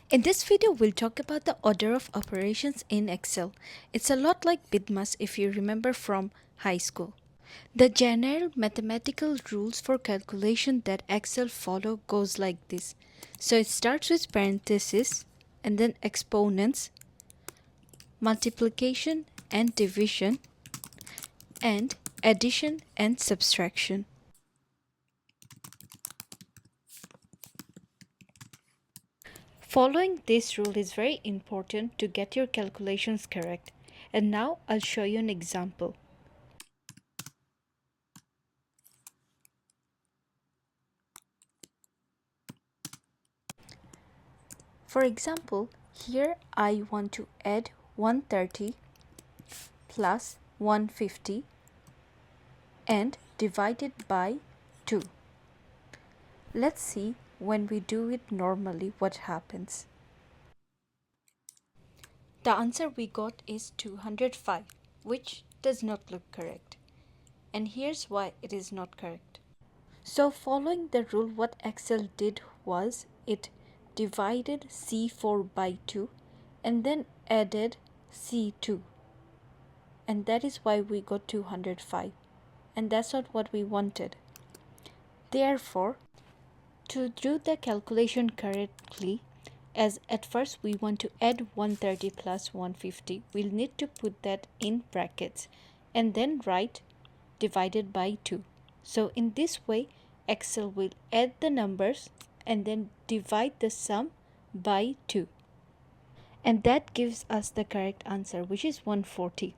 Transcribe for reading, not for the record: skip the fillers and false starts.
In this video, we'll talk about the order of operations in Excel. It's a lot like PEMDAS if you remember from high school. The general mathematical rules for calculation that Excel follow goes like this. So it starts with parentheses and then exponents, multiplication and division, and addition and subtraction. Following this rule is very important to get your calculations correct. And now I'll show you an example. For example, here I want to add 130 plus 150 and divide it by 2. Let's see when we do it normally what happens. The answer we got is 205, which does not look correct. And here's why it is not correct. So following the rule, what Excel did was it divided C4 by 2 and then added C2. And that is why we got 205. And that's not what we wanted. Therefore, to do the calculation correctly, as at first we want to add 130 plus 150, we'll need to put that in brackets and then write divided by 2. So in this way, Excel will add the numbers and then divide the sum by 2. And that gives us the correct answer, which is 140.